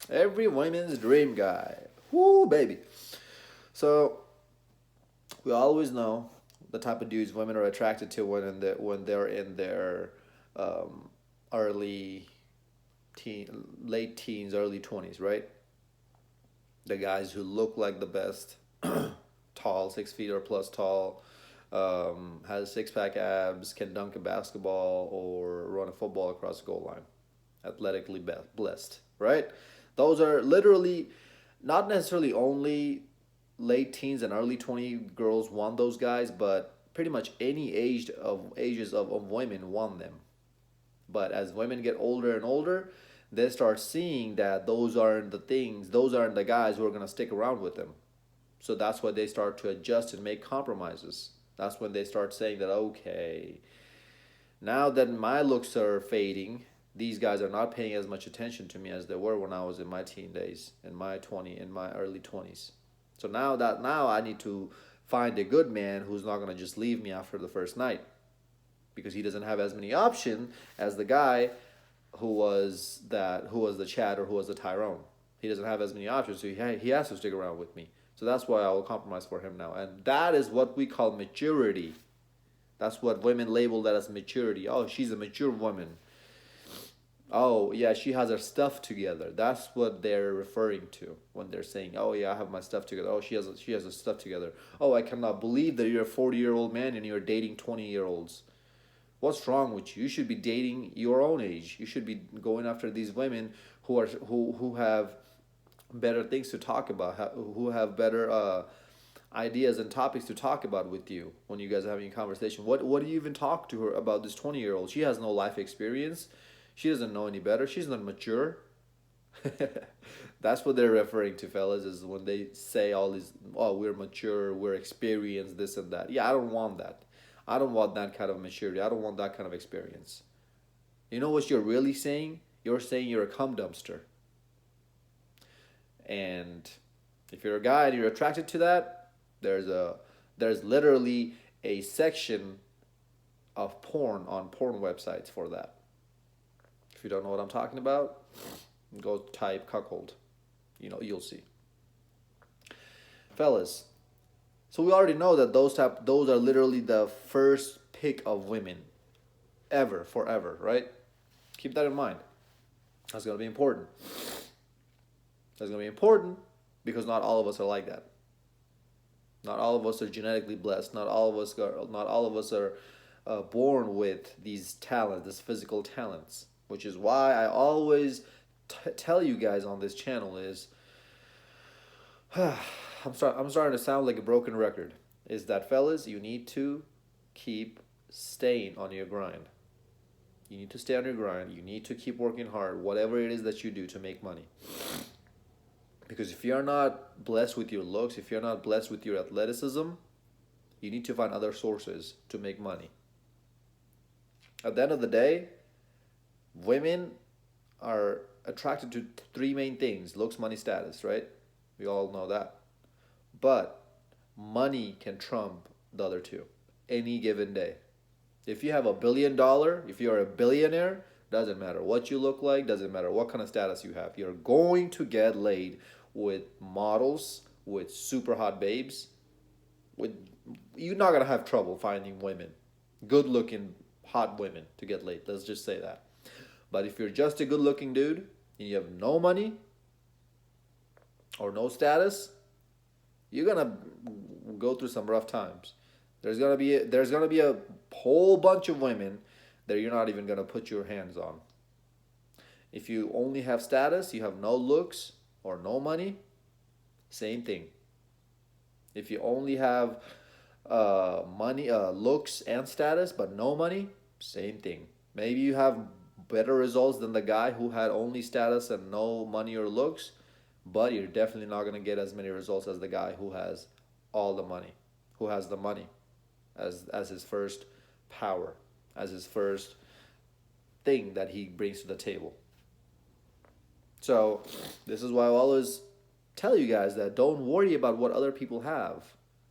Every woman's dream guy. Woo, baby. So we always know the type of dudes women are attracted to when they're in their um, early late teens, early 20s, right? The guys who look like the best, tall, 6 feet or plus tall, has six pack abs, can dunk a basketball or run a football across the goal line. Athletically blessed, right? Those are literally not necessarily only late teens and early 20 girls want those guys, but pretty much any ages of women want them. But as women get older and older, they start seeing that those aren't the things, those aren't the guys who are going to stick around with them. So that's why they start to adjust and make compromises. That's when they start saying that, okay, now that my looks are fading, these guys are not paying as much attention to me as they were when I was in my teen days, in my early 20s. So now I need to find a good man who's not going to just leave me after the first night because he doesn't have as many options as the guy who was the Chad or who was the Tyrone. He doesn't have as many options, so he has to stick around with me. So that's why I will compromise for him now, and that is what we call maturity. That's what women label that as maturity. Oh, she's a mature woman. Oh, yeah, she has her stuff together. That's what they're referring to when they're saying, "Oh, yeah, I have my stuff together." Oh, she has her stuff together. Oh, I cannot believe that you're a 40-year-old man and you're dating 20-year-olds. What's wrong with you? You should be dating your own age. You should be going after these women who have better things to talk about, who have better ideas and topics to talk about with you when you guys are having a conversation. What do you even talk to her about this 20-year-old? She has no life experience. She doesn't know any better. She's not mature. That's what they're referring to, fellas, is when they say all these, oh, we're mature, we're experienced, this and that. Yeah, I don't want that. I don't want that kind of maturity. I don't want that kind of experience. You know what you're really saying? You're saying you're a cum dumpster. And if you're a guy and you're attracted to that, there's literally a section of porn on porn websites for that. If you don't know what I'm talking about, go type cuckold. You'll see. Fellas, so we already know that those are literally the first pick of women ever, forever, right? Keep that in mind. That's gonna be important. That's gonna be important because not all of us are like that. Not all of us are genetically blessed. Not all of us are born with these talents, these physical talents. Which is why I always tell you guys on this channel is I'm starting to sound like a broken record. Is that, fellas, you need to keep staying on your grind. You need to stay on your grind. You need to keep working hard, whatever it is that you do to make money. Because if you're not blessed with your looks, if you're not blessed with your athleticism, you need to find other sources to make money. At the end of the day, women are attracted to three main things: looks, money, status, right? We all know that. But money can trump the other two any given day. If you have $1 billion, if you're a billionaire, doesn't matter what you look like, doesn't matter what kind of status you have, you're going to get laid with models, with super hot babes. With You're not gonna have trouble finding women, good looking, hot women to get laid. Let's just say that. But if you're just a good looking dude and you have no money or no status, you're gonna go through some rough times. There's gonna be a whole bunch of women that you're not even gonna put your hands on. If you only have status, you have no looks or no money, same thing. If you only have money, looks and status, but no money, same thing. Maybe you have better results than the guy who had only status and no money or looks, but you're definitely not going to get as many results as the guy who has all the money, who has the money as his first power, as his first thing that he brings to the table. So this is why I always tell you guys that don't worry about what other people have.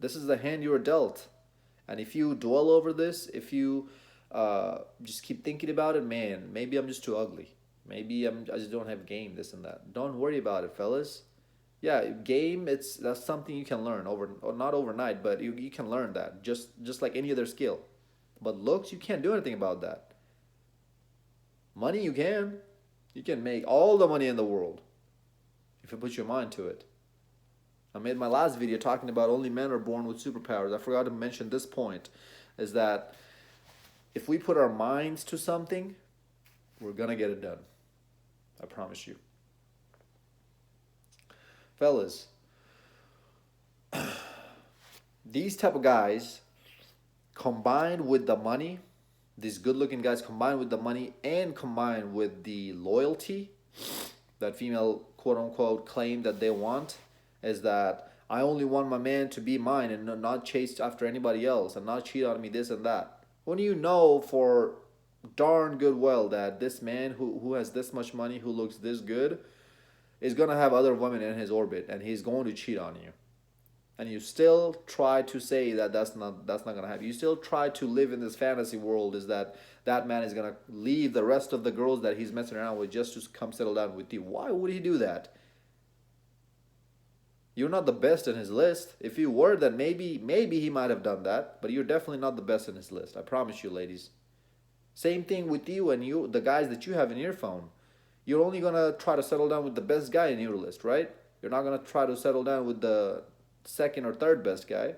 This is the hand you are dealt. And if you dwell over this, if you just keep thinking about it, man, maybe I'm just too ugly. Maybe I just don't have game, this and that. Don't worry about it, fellas. Yeah, game, that's something you can learn over, or not overnight, but you can learn that just like any other skill. But looks, you can't do anything about that. Money, you can. You can make all the money in the world if you put your mind to it. I made my last video talking about only men are born with superpowers. I forgot to mention this point, is that if we put our minds to something, we're gonna get it done. I promise you. Fellas, these type of guys combined with the money, these good looking guys combined with the money and combined with the loyalty that female quote unquote claim that they want, is that I only want my man to be mine and not chase after anybody else and not cheat on me, this and that. When you know for darn good well that this man who has this much money, who looks this good, is gonna have other women in his orbit and he's going to cheat on you, and you still try to say that that's not gonna happen. You still try to live in this fantasy world, is that that man is gonna leave the rest of the girls that he's messing around with just to come settle down with you. Why would he do that? You're not the best in his list. If you were, then maybe he might have done that, but you're definitely not the best in his list. I promise you, ladies. Same thing with you and the guys that you have in your phone. You're only gonna try to settle down with the best guy in your list, right? You're not gonna try to settle down with the second or third best guy.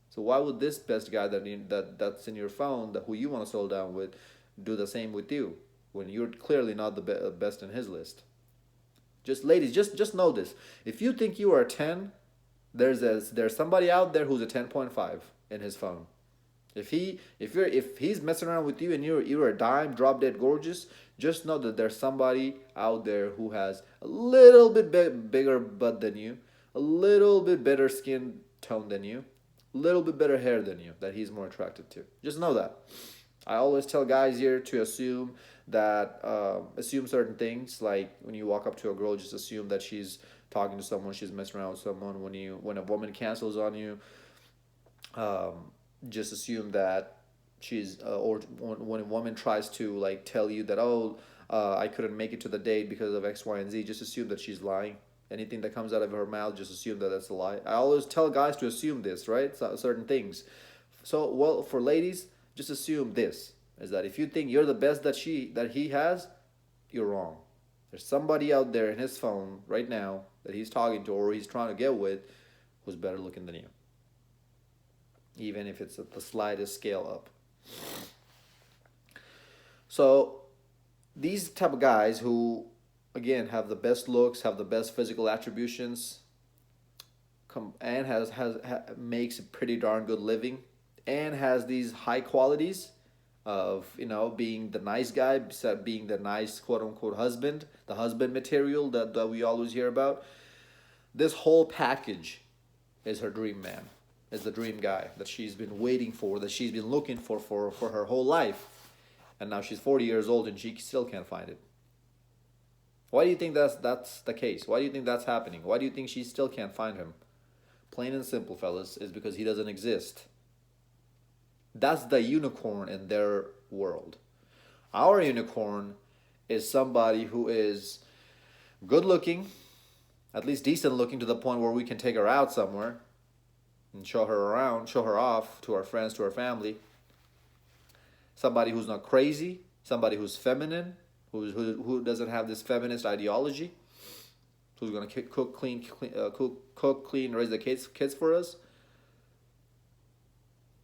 So why would this best guy that's in your phone, that who you want to settle down with, do the same with you when you're clearly not the best in his list? Just ladies, just know this. If you think you are a 10, there's somebody out there who's a 10.5 in his phone. If he's messing around with you and you're a dime, drop dead gorgeous, just know that there's somebody out there who has a little bit bigger butt than you, a little bit better skin tone than you, a little bit better hair than you, that he's more attracted to. Just know that. I always tell guys here to assume assume certain things, like when you walk up to a girl, just assume that she's talking to someone, she's messing around with someone. When a woman cancels on you, just assume that she's or when a woman tries to like tell you that, oh, I couldn't make it to the date because of X, Y, and Z, just assume that she's lying. Anything that comes out of her mouth, just assume that that's a lie. I always tell guys to assume this, right? Certain things. So, well, for ladies, just assume this, is that if you think you're the best that he has, you're wrong. There's somebody out there in his phone right now that he's talking to or he's trying to get with who's better looking than you, even if it's at the slightest scale up. So these type of guys who, again, have the best looks, have the best physical attributions, and makes a pretty darn good living, and has these high qualities of being the nice guy, being the nice quote unquote husband, the husband material that we always hear about. This whole package is her dream man, is the dream guy that she's been waiting for, that she's been looking for her whole life, and now she's 40 years old and she still can't find it. Why do you think that's the case? Why do you think that's happening? Why do you think she still can't find him? Plain and simple, fellas, is because he doesn't exist. That's the unicorn in their world. Our unicorn is somebody who is good looking, at least decent looking, to the point where we can take her out somewhere and show her around, show her off to our friends, to our family. Somebody who's not crazy, somebody who's feminine, who doesn't have this feminist ideology, who's gonna cook clean, raise the kids for us,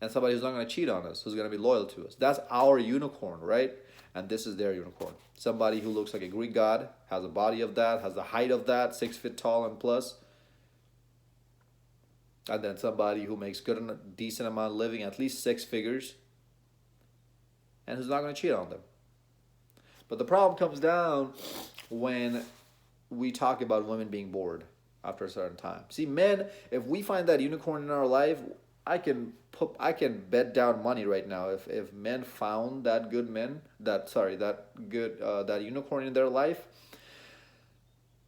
and somebody who's not gonna cheat on us, who's gonna be loyal to us. That's our unicorn, right? And this is their unicorn. Somebody who looks like a Greek god, has a body of that, has the height of that, 6 feet tall and plus. And then somebody who makes good and a decent amount of living, at least 6 figures, and who's not going to cheat on them. But the problem comes down when we talk about women being bored after a certain time. See, men, if we find that unicorn in our life, I can bet down money right now. If men found that unicorn in their life,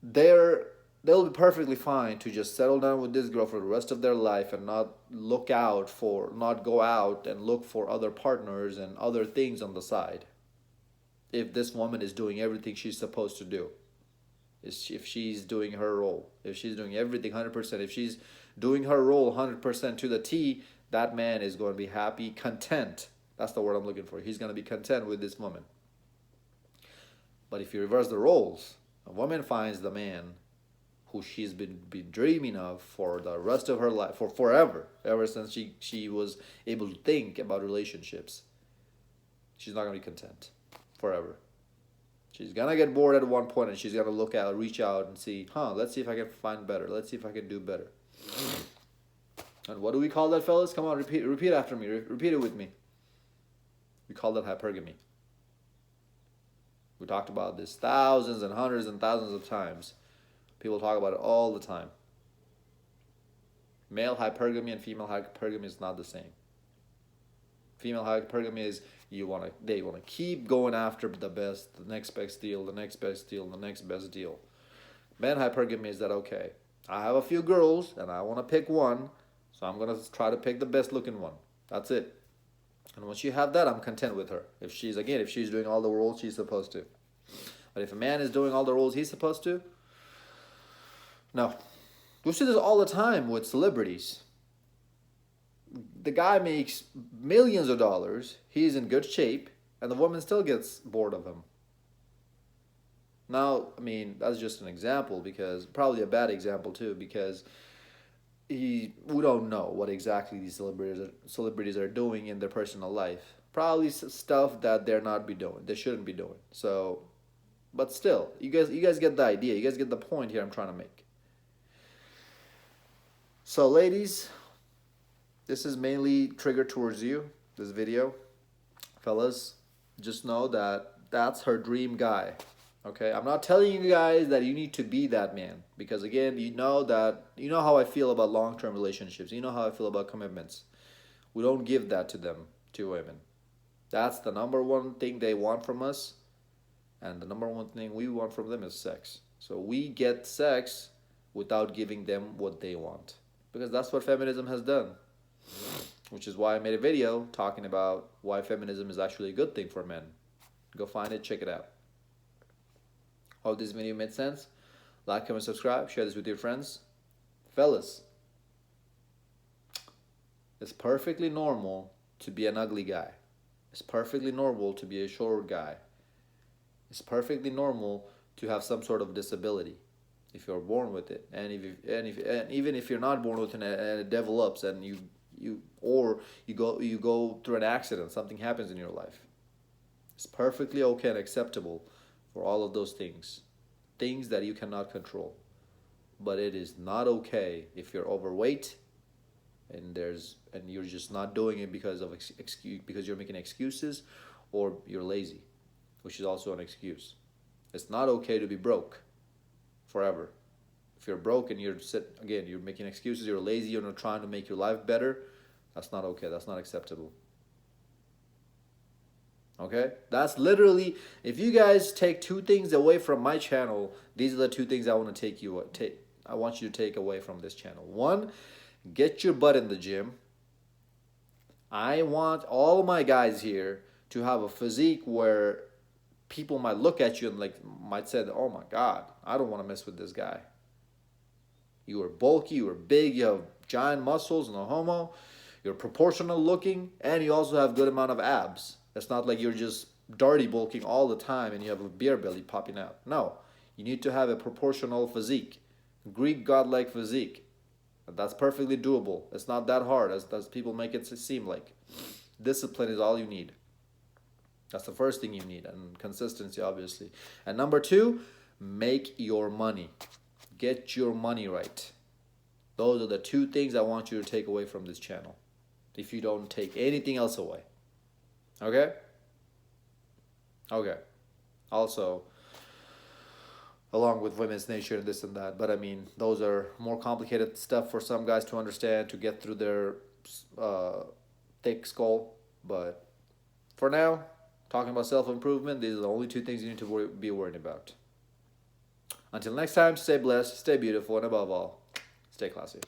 they'll be perfectly fine to just settle down with this girl for the rest of their life and not go out and look for other partners and other things on the side. if this woman is doing everything she's supposed to do. If she's doing her role, if she's doing everything 100%, if she's doing her role 100% to the T, that man is going to be happy, content. That's the word I'm looking for. He's going to be content with this woman. But if you reverse the roles, a woman finds the man who she's been dreaming of for the rest of her life, for forever, ever since she was able to think about relationships. She's not going to be content forever. She's going to get bored at one point, and she's going to reach out and see, let's see if I can find better. Let's see if I can do better. And what do we call that, fellas? Come on, repeat after me. Repeat it with me. We call that hypergamy. We talked about this thousands and hundreds and thousands of times. People talk about it all the time. Male hypergamy and female hypergamy is not the same. Female hypergamy is they want to keep going after the best, the next best deal, the next best deal, the next best deal. Man hypergamy is that, okay, I have a few girls and I want to pick one, so I'm going to try to pick the best looking one. That's it. And once you have that, I'm content with her. If she's doing all the roles she's supposed to. But if a man is doing all the roles he's supposed to, no. We see this all the time with celebrities. The guy makes millions of dollars, he's in good shape, and the woman still gets bored of him. Now, I mean, that's just an example, because probably a bad example too, because we don't know what exactly these celebrities are doing in their personal life. Probably stuff that they shouldn't be doing. So, but still, you guys get the idea. You guys get the point here I'm trying to make. So, ladies, this is mainly triggered towards you, this video. Fellas, just know that that's her dream guy. Okay, I'm not telling you guys that you need to be that man, because again, you know how I feel about long-term relationships. You know how I feel about commitments. We don't give that to them, to women. That's the number one thing they want from us, and the number one thing we want from them is sex. So we get sex without giving them what they want, because that's what feminism has done. Which is why I made a video talking about why feminism is actually a good thing for men. Go find it, check it out. Hope this video made sense. Like, comment, subscribe, share this with your friends. Fellas, it's perfectly normal to be an ugly guy. It's perfectly normal to be a short guy. It's perfectly normal to have some sort of disability if you're born with it. And even if you're not born with it and it develops and you go through an accident, something happens in your life. It's perfectly okay and acceptable for all of those things that you cannot control. But it is not okay if you're overweight and you're just not doing it because you're making excuses, or you're lazy, which is also an excuse. It's not okay to be broke forever. If you're broke and you're making excuses, you're lazy, you're not trying to make your life better, that's not okay. That's not acceptable. Okay? That's literally, if you guys take two things away from my channel, these are the two things I want you to take away from this channel. One, get your butt in the gym. I want all my guys here to have a physique where people might look at you and might say, oh my God, I don't want to mess with this guy. You are bulky, you are big, you have giant muscles, no homo. You're proportional looking, and you also have good amount of abs. It's not like you're just dirty bulking all the time and you have a beer belly popping out. No, you need to have a proportional physique, Greek godlike physique. That's perfectly doable. It's not that hard as people make it seem like. Discipline is all you need. That's the first thing you need, and consistency, obviously. And number two, make your money. Get your money right. Those are the two things I want you to take away from this channel, if you don't take anything else away. Okay? Okay. Also, along with women's nature and this and that, but I mean, those are more complicated stuff for some guys to understand, to get through their thick skull. But for now, talking about self-improvement, these are the only two things you need to be worried about. Until next time, stay blessed, stay beautiful, and above all, stay classy.